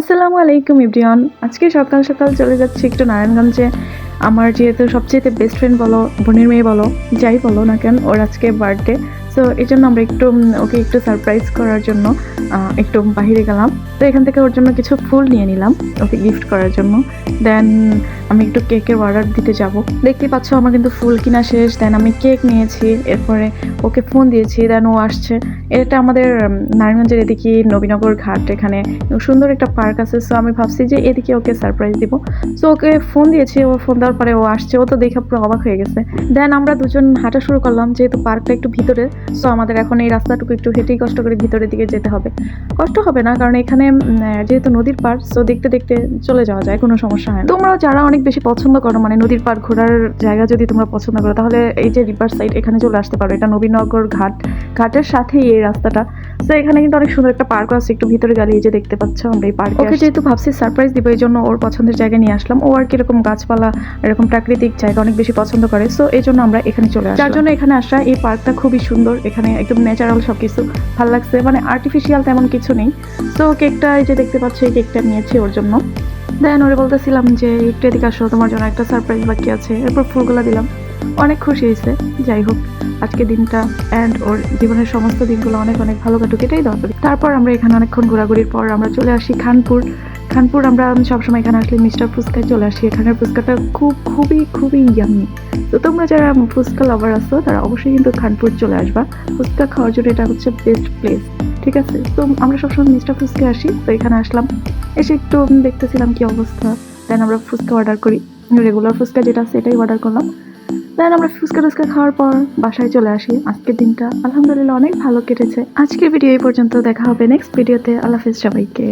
আসসালামু আলাইকুম এভরিওয়ান। আজকে সকাল সকাল চলে যাচ্ছি একটু নারায়ণগঞ্জে। আমার যেহেতু সবচেয়ে বেস্ট ফ্রেন্ড বলো, বোনের মেয়ে বলো, যাই বলো না কেন, ওর আজকে বার্থডে। সো এই জন্য আমরা একটু ওকে একটু সারপ্রাইজ করার জন্য একটু বাহিরে গেলাম। তো এখান থেকে ওর জন্য কিছু ফুল নিয়ে নিলাম ওকে গিফট করার জন্য। দেন আমি একটু কেকের অর্ডার দিতে যাব। দেখতেই পাচ্ছ আমার কিন্তু ফুল কিনা শেষ। দেন আমি কেক নিয়েছি, এরপরে ওকে ফোন দিয়েছি, দেন ও আসছে। এটা আমাদের নারায়ণগঞ্জের এদিকে নবীনগর ঘাট, এখানে সুন্দর একটা পার্ক আছে। সো আমি ভাবছি যে এদিকে ওকে সারপ্রাইজ দিব। সো ওকে ফোন দিয়েছি, ও ফোন দেওয়ার পরে ও আসছে। ও তো দেখে পুরো অবাক হয়ে গেছে। দেন আমরা দুজন হাঁটা শুরু করলাম, যেহেতু পার্কটা একটু ভিতরে। সো আমাদের এখন এই রাস্তাটুকু একটু হেঁটেই কষ্ট করে ভিতরের দিকে যেতে হবে। কষ্ট হবে না, কারণ এখানে যেহেতু নদীর পাড়, সো দেখতে দেখতে চলে যাওয়া যায়, কোনো সমস্যা হয় না। তোমরা যারা অনেক বেশি পছন্দ করো, মানে নদীর পাড় ঘোরার জায়গা যদি তোমরা পছন্দ করো, তাহলে এই যে রিভার সাইড, এখানে চলে আসতে পারো। এটা নবীনগর ঘাটের সাথেই এই রাস্তাটা। তো এখানে কিন্তু অনেক সুন্দর একটা পার্ক আছে, একটু ভিতরে গেলে এই যে দেখতে পাচ্ছ আমরা এই পার্কে। ওকে যেহেতু ভাবছি সারপ্রাইজ দিব, এই জন্য ওর পছন্দের জায়গায় নিয়ে আসলাম। ও আর কি এরকম গাছপালা, এরকম প্রাকৃতিক জায়গা অনেক বেশি পছন্দ করে। সো এই জন্য আমরা এখানে চলে আসলাম। যার জন্য এখানে আসা। এই পার্কটা খুবই সুন্দর, এখানে একদম ন্যাচারাল সবকিছু ভালো লাগছে, মানে আর্টিফিশিয়াল তেমন কিছু নেই। সো কেকটা এই যে দেখতে পাচ্ছ, এই কেকটা নিয়েছি ওর জন্য। দেন ওরে বলতেছিলাম যে একটু এদিকে আসো, তোমার জন্য একটা সারপ্রাইজ বাকি আছে। এরপর ফুলগুলো দিলাম, অনেক খুশি হয়েছে। যাই হোক, আজকে দিনটা অ্যান্ড ওর জীবনের সমস্ত দিনগুলো অনেক অনেক ভালো কাটুক, এটাই দরকারি। তারপর আমরা এখানে অনেকক্ষণ ঘোরাঘুরির পর আমরা চলে আসি খানপুর। আমরা সবসময় এখানে আসলে মিস্টার ফুচকায় চলে আসি। এখানের ফুচকাটা খুবই খুবই ইয়াম্মি। তো তোমরা যারা ফুচকা লাভার আছো, তারা অবশ্যই কিন্তু খানপুর চলে আসবা ফুচকা খাওয়ার জন্য। এটা হচ্ছে বেস্ট প্লেস, ঠিক আছে? তো আমরা সবসময় মিস্টার ফুচকা আসি। তো এখানে আসলাম, এসে একটু দেখতেছিলাম কি অবস্থা। দেন আমরা ফুচকা অর্ডার করি, রেগুলার ফুচকা যেটা আছে এটাই অর্ডার করলাম। দেন আমরা ফুচকা টুচকা খাওয়ার পর বাসায় চলে আসি। আজকের দিনটা আলহামদুলিল্লাহ অনেক ভালো কেটেছে। আজকের ভিডিও এই পর্যন্ত, দেখা হবে নেক্সট ভিডিওতে। আল্লাহ হাফেজ সবাইকে।